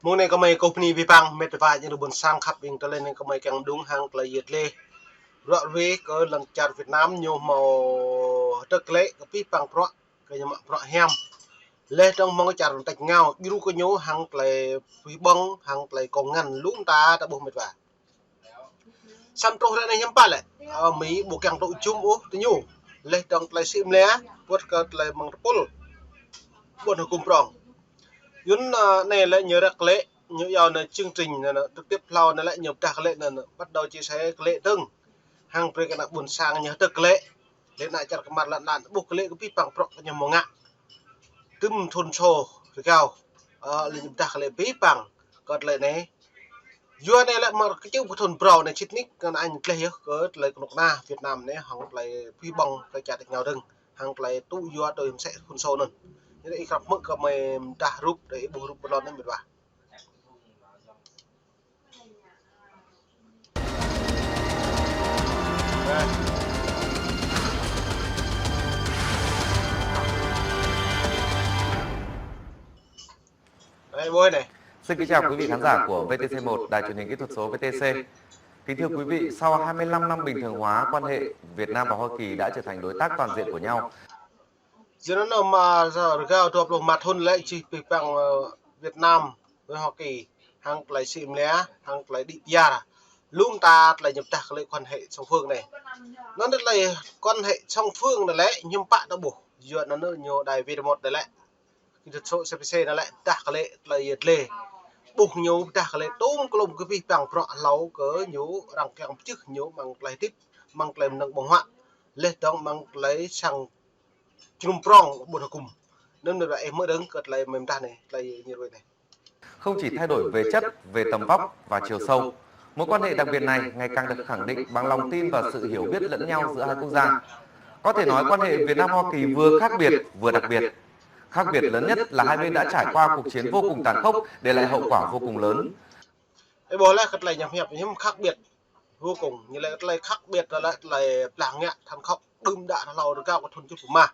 Mung này có mấy company vi bằng mệt vài những buồn sang khắp in tới lên có mấy càng đúng hàng là diệt lê rõ về có lần chặt Việt Nam nhiều màu tức lệ có pi bằng pro cái nhà mạng pro hem lê trong mong chặt tạch ngao biru có nhố hàng là vi băng hàng là còn ngăn lũ ta đã buồn mệt vài xăm trâu ra này nhắm pa lại Mỹ bộ càng đội chung ô tự nhủ lê trong là sim lé vượt cật là bằng pol buồn hukum prong yun này lại nhớ đặc lệ như giờ này chương trình này trực tiếp lao này lại nhập đặc lệ này bắt đầu chia sẻ lệ từng hàng pre cái buồn sang nhớ thực lệ lên lại chặt cái mặt lặn lặn buộc lệ cái pi bằng pro cái nhầm mong ngạ tüm thôn xô rồi cao lên nhập đặc lệ pi bằng còn lệ này vừa này lại mà cái chữ thôn pro này chít nick còn anh lệ hiểu có lệ của na Việt Nam này hàng lệ pi bằng cái chặt được nhau đừng hàng lệ tu vừa tôi sẽ thôn xô nữa ini ikat mek ke main dah rup dari ibu rup belon ni berapa? Đây bôi này. Xin kính chào quý vị khán giả của VTC1, Đài truyền hình kỹ thuật số VTC. Kính thưa quý vị, sau 25 năm bình thường hóa, quan hệ Việt Nam và Hoa Kỳ đã trở thành đối tác toàn diện của nhau. Giờ nó mà giờ cao thuộc lòng mặt hôn lệ chỉ bị bằng Việt Nam với Hoa Kỳ hàng lại xịm lé hàng lại đi ra luôn ta lại nhập tạc lại quan hệ song phương này nó rất là quan hệ song phương này lẽ nhưng bạn đã buộc dựa nó nhiều đài V1 này lại kỹ thuật số CPC nó lại tạc lệ là nhiệt lệ buộc nhiều tạc lệ tôm cùng cái việc bằng rõ lâu cỡ nhiều đằng kèm trước nhiều bằng lại tiếp bằng lại nâng bóng hoạn lệ trong bằng lấy sang chung prong buồn cùng nên là em mới đứng cật lại mềm ta này lại như vậy này không chỉ thay đổi về chất, về tầm vóc và chiều sâu, mối quan hệ đặc biệt này ngày càng được khẳng định bằng lòng tin và sự hiểu biết lẫn nhau giữa hai quốc gia. Có thể nói quan hệ Việt Nam Hoa Kỳ vừa khác biệt vừa đặc biệt. Khác biệt lớn nhất là hai bên đã trải qua cuộc chiến vô cùng tàn khốc để lại hậu quả vô cùng lớn. cái bố lại cật lại nhầm hiệp nhưng khác biệt vô cùng như lại khác biệt là làng nhẹ thằng khóc đâm đạn lầu được cao của thôn chứ mà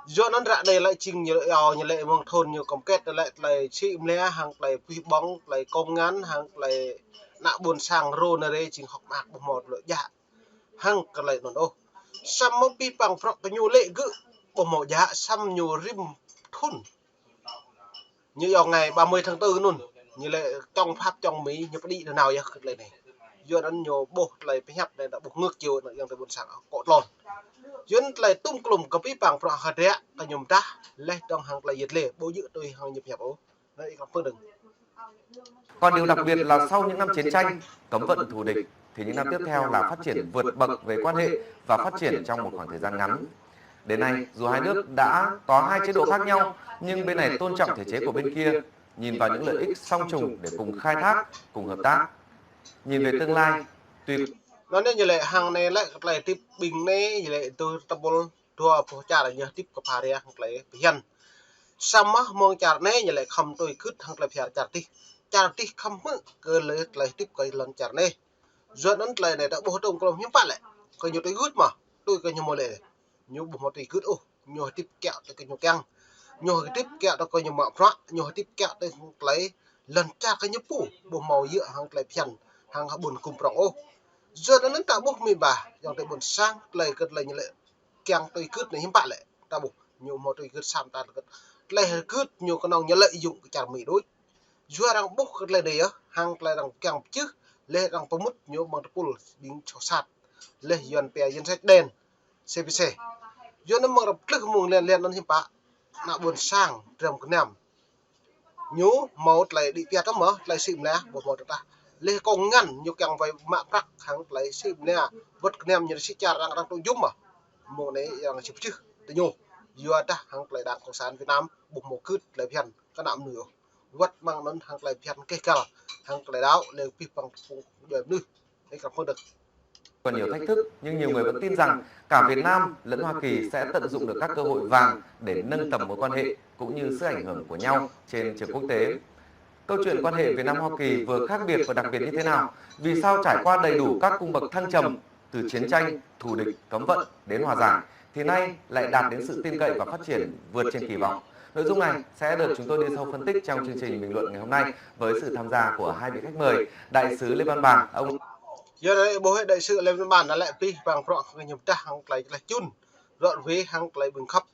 do nó ra đây lại trình như lệ mong thôn nhiều công kết lại chim lẽ hàng lại phi bóng lại công ngắn hàng lại nạ buồn sang rô này đây trình học mạc một lợi dạ hàng cái lại nó đâu xăm mốc pi bằng phật cái nhu lệ cứ bộ màu dạ xăm nhu rim thôn như vào ngày 30 tháng 4 luôn như lệ trong pháp trong Mỹ như có đi nào vậy cái này do nó nhiều bộ lại phải nhập này đã buộc ngược chiều nó yang buồn sang cột lòn dân lại tung cùng cái pi bằng phật hạt đấy cái nhom ta lấy trong hàng lại nhiệt lệ bố dự tôi hàng nhập ố đây còn phương đừng. Còn điều đặc biệt là sau những năm chiến tranh, cấm vận thù địch, thì những năm tiếp theo là phát triển vượt bậc về quan hệ và phát triển trong một khoảng thời gian ngắn. Đến nay, dù hai nước đã có hai chế độ khác nhau, nhưng bên này tôn trọng thể chế của bên kia, nhìn vào những lợi ích song trùng để cùng khai thác, cùng hợp tác. Nhìn về tương lai, tuy nó nên như lệ hàng này lại tiếp bình này như lệ tôi tập bol thua phổ trả là nhờ tiếp cặp hà hoặc lại hiện xong á mong trả này như lệ không tôi cứ hoặc là phải trả ti không mất cơ lại tiếp cái lần trả này rồi nó lại này đã bố đồng cùng những bạn lại coi nhiều tôi gút mà tôi coi nhiều một lệ nhiều một tôi gút ô nhiều tiếp kẹo tôi coi nhiều căng nhiều tiếp kẹo tôi coi nhiều mạo phá nhiều tiếp kẹo tôi lấy lần trả cái nhiều phủ bộ màu dựa hàng lại hiện hàng buồn cùng prong ô giờ nó tạo bốc mình bà dòng tới buồn sang lời cất lời như lệ kèng tôi cướp này hiếm bạn lệ ta buộc nhiều một tôi cướp sam ta cất lời cướp nhiều con ông nhớ lợi dụng cái chàng mỹ đối giờ đang bốc cất lời đấy á hàng lời đang kèng chứ lệ đang tống mất nhiều bằng pool biến cho sạt lệ dần bè dân sách đen CPC giờ nó mở click mùng lên lên nó hiếm bạn nạ buồn sang rầm cái nằm nhú màu lại đi kia tấm mở lại xịm nè một ta lê con ngăn nhiều càng phải mạng rắc hàng lấy xịm nè vật nem như sĩ cha đang tôi giúp mà một này là chụp chứ tự nhủ vừa ta hàng lấy đảng cộng sản Việt Nam buộc một cướp lấy phiền các nạm nửa vật mang nó hàng lấy phiền cây cờ hàng lấy đáo lấy phi bằng để nuôi đấy cảm ơn được. còn nhiều thách thức nhưng nhiều người vẫn tin rằng cả Việt Nam lẫn Hoa Kỳ sẽ tận dụng được các cơ hội vàng để nâng tầm mối quan hệ cũng như sức ảnh hưởng của nhau trên trường quốc tế. Câu chuyện quan hệ Việt Nam Hoa Kỳ vừa khác biệt và đặc biệt như thế nào? Vì sao trải qua đầy đủ các cung bậc thăng trầm từ chiến tranh, thù địch, cấm vận đến hòa giải, thì nay lại đạt đến sự tin cậy và phát triển vượt trên kỳ vọng. Nội dung này sẽ được chúng tôi đi sâu phân tích trong chương trình bình luận ngày hôm nay với sự tham gia của hai vị khách mời, Đại sứ Lê Văn Bằng, ông. Giờ đây bố đại sứ Lê Văn Bằng đã lại pi bằng pro người nhầm ta hàng lại là chun, rọn về hàng lại bình khắp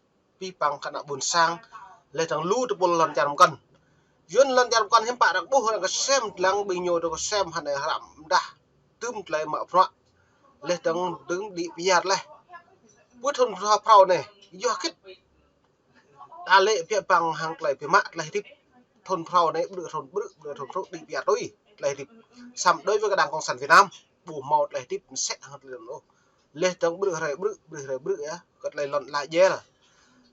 pi bằng khả năng buồn sang, lại thằng lú từ buồn lần chạm cần. Duyên lần chạm cần hiếm bạn đặc bố là cái xem lăng bình nhồi được xem hẳn này làm đa, tươm lại mở pro, lại thằng đứng đi biạt lại, bút thôn hoa phao này, do kết ta lệ phía bằng hàng lại phía mạ lại tiếp thôn phao này được thôn đi biạt đôi lại tiếp sắm đối với cái đảng cộng sản Việt Nam bù màu lại tiếp sẽ hơn liền luôn lên trong bự á còn lại lần lại dễ là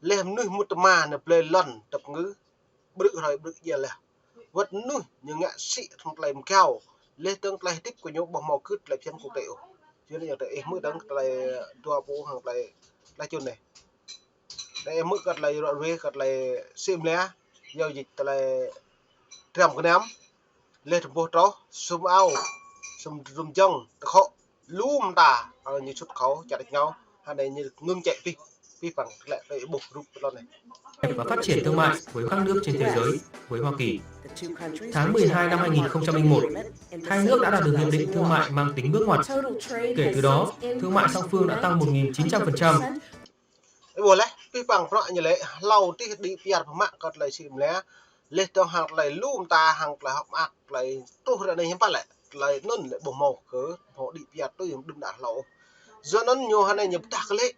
lên nuôi một mà nập lên lần tập ngữ bự dễ là vật nuôi nhưng ngã sĩ thằng lại cao lên trong lại tiếp của nhau bằng màu cứt lại chân của tiểu chứ bây giờ tại mới đăng lại tua bố hàng lại chôn này đây mức gật lại rồi về gật lại sim lé giao dịch lại trầm cái ném lên thành phố đó sum ao sum rùm chân khó lúm ta như xuất khẩu chặt nhau hay này như ngưng chạy đi vi phạm lại phải buộc rút lo này và phát triển thương mại với các nước trên thế giới với Hoa Kỳ. Tháng 12 năm 2001, hai nước đã đạt được hiệp định thương mại mang tính bước ngoặt. Kể từ đó, thương mại song phương đã tăng 1.900%. Bố lẽ, vi phạm rõ như lẽ, lâu tí đi phía mạng còn lại xìm lẽ, lên trong hàng lại lùm ta, hàng lại học ạc, lại tốt ra đây hiếm phát lại nâng lại bộ màu cớ, họ đi phía tôi đừng đạt lâu. Do nó nhiều hàng này nhập tạc lệ,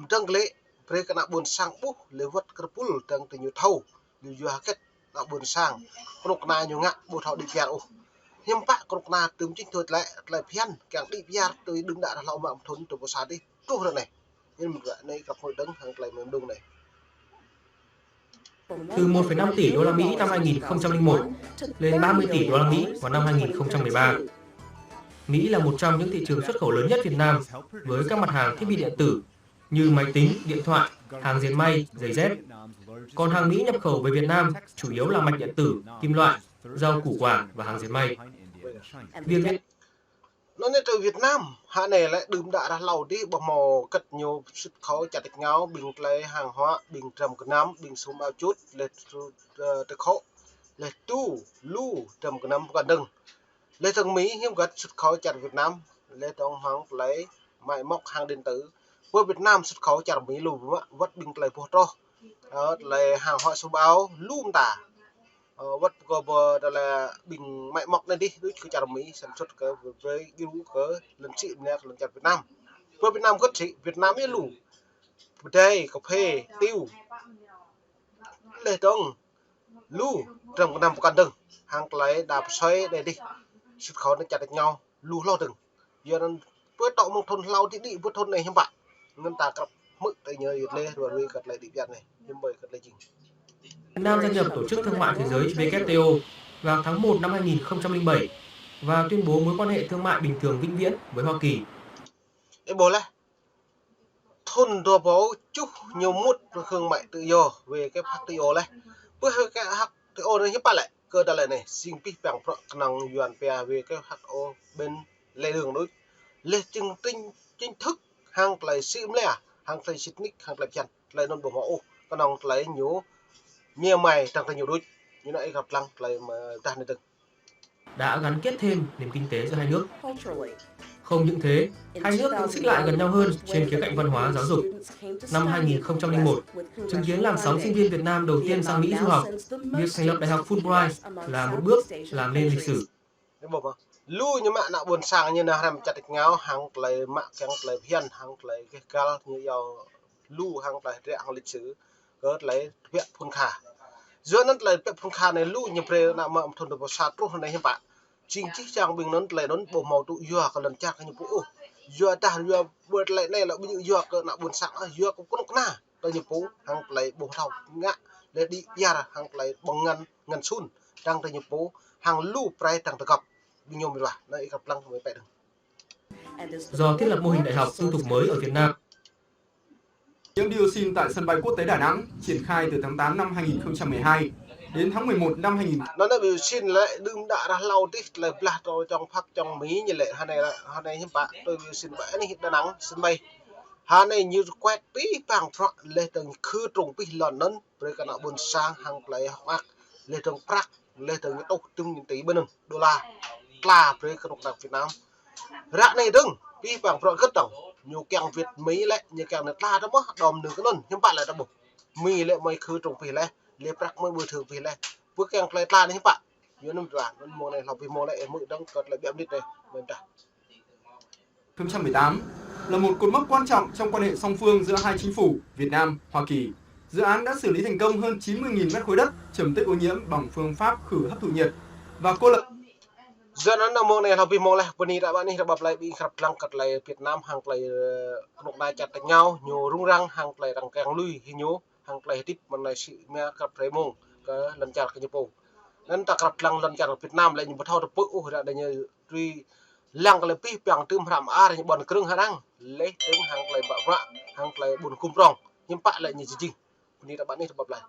trăng lệ, về cái nạ buồn sang bố, lấy vật cơ bùl trăng từ nhiều thâu, nhiều dùa kết, nạ buồn sang, con ốc nà nhiều ngạ, bố thọ đi phía ô. Hiếm phát con ốc nà tùm chính thôi lại phiên, càng đi phía tôi đừng đạt lâu mà thốn từ bộ xa đi, tốt ra này. Nhưng mà này gặp hội đấng hàng lại miền Đông này. Từ 1,5 tỷ đô la Mỹ năm 2001 lên 30 tỷ đô la Mỹ vào năm 2013. Mỹ là một trong những thị trường xuất khẩu lớn nhất Việt Nam với các mặt hàng thiết bị điện tử như máy tính, điện thoại, hàng dệt may, giày dép. Còn hàng Mỹ nhập khẩu về Việt Nam chủ yếu là mạch điện tử, kim loại, rau củ quả và hàng dệt may. Nó nên từ Việt Nam, hạ này lại đừng đã ra lầu đi bằng màu cất nhiều xuất khẩu chặt địch ngáo, bình lấy hàng hóa, bình trầm cái năm, bình xuống bao chút, lệch từ khẩu, lệch tu, lu, trầm cái năm còn đừng. Lê thằng Mỹ hiếm gật xuất khẩu chặt Việt Nam, lê trong hàng lấy máy móc hàng điện tử. Với Việt Nam xuất khẩu chặt Mỹ lù vất bình lấy vô trò. Lấy hàng hóa số báo lùm tả. Vất có là bình máy móc này đi, đối với chặt Mỹ sản xuất cái với yếu cái lần trị này lần chặt Việt Nam. Với Việt Nam gất trị, Việt Nam ấy lù. Đây, cà phê, tiêu. Lê trong lù, trầm cái năm còn đừng. Hàng lấy đạp xoay đây đi. Xuất khẩu nó chặt được nhau lù lo đừng giờ nó với tàu một thôn lau thì đi với thôn này không bạn ngân ta gặp mức tại nhờ lê rồi đi cật lại đi việt này nhưng bởi cật lại chỉnh. Việt Nam gia nhập Tổ chức Thương mại Thế giới WTO vào tháng 1 năm 2007 và tuyên bố mối quan hệ thương mại bình thường vĩnh viễn với Hoa Kỳ. Ê bố này thôn đồ bố chúc nhiều mút thương mại tự do về cái WTO này với cái WTO này hiếp bạn lại cơ đã lại này xin biết bằng năng yuan pe về cái HO bên lề đường đối lệ chứng chính thức hàng lại sim lẽ hàng lại xịt nick hàng lại chặt lại non bộ mẫu cái năng lại nhú nhiều mày tăng thêm nhiều đôi như này gặp lăng lại mà ta này từng đã gắn kết thêm nền kinh tế giữa hai nước. Không những thế, hai nước cũng xích lại gần nhau hơn trên khía cạnh văn hóa giáo dục. Năm 2001, chứng kiến làn sóng sinh viên Việt Nam đầu tiên sang Mỹ du học, việc thành lập Đại học Fulbright là một bước làm nên lịch sử. Lu như mạng nạo buồn sang như là làm chặt địch ngáo hàng lại mạng hàng lại hiền hàng lại cái cal như giàu lu hàng lại hàng lịch sử có lấy huyện Phun Khả giữa nó lại huyện Phun Khả này lu như pre nạo mạng thôn được sát lúc này hiện bạn chính trị trang bình nó lại nó bộ màu tụ dừa còn lần chắc cái như bố dừa ta dừa vượt lại này là bây giờ dừa cái nạo buồn sang dừa cũng có na tôi như bố hàng lại bộ thầu ngã để đi ra hàng lại bằng ngăn sun đang tôi như bố hàng lu pre đang gặp do thiết lập mô hình đại học tư thục mới ở Việt Nam. Những dioxin tại sân bay quốc tế Đà Nẵng triển khai từ tháng 8 năm 2012 đến tháng 11 năm 2000. nó biểu xin lại đừng đã ra lâu tích lại là trong phát trong Mỹ như lệ hai này hiếm bạn tôi biểu xin vẽ này Đà Nẵng sân bay hai này như quét tí bằng phật lệ từng khư trùng pi lòn nấn với cả buồn sang hàng lại học lệ từng prak lệ từng cái tục tung những tỷ bên đô la là với các đồng Việt Nam rạ này đừng pi bằng phật rất tổng nhiều kẹng Việt Mỹ lại như kẹng nước la đó mất đòm được cái nôn hiếm bạn lại đã buộc mì lệ mày khư trùng pi lệ lệ prak mới bồi thường pi lệ với kẹng lại la đấy bạn nhớ năm rồi nó mùa này học vì mùa này mới đang cật lại bị đít đây mình đã 2018 là một cột mốc quan trọng trong quan hệ song phương giữa hai chính phủ Việt Nam, Hoa Kỳ. Dự án đã xử lý thành công hơn 90.000 mét khối đất chấm tích ô nhiễm bằng phương pháp khử hấp thụ nhiệt và cô lập. Giờ nó mùa này học vì mùa này bên đã bạn đi bập lại bị khập lăng cật lại Việt Nam hàng lại một đại chặt đánh nhau nhiều rung răng hàng lại đằng càng lui hi nhố hàng lại tiếp mình lại sự mẹ cặp trái mông cái lần chặt cái nhục nên ta cặp lăng lần chặt ở Việt Nam lại những thao được bự đã đây như truy lăng cái pi bằng tươm hàm a thì bọn kêu hàng lấy tiếng hàng lại bạ vạ hàng lại buồn cung rong nhưng bạn lại như gì bên đã bạn đi bập lại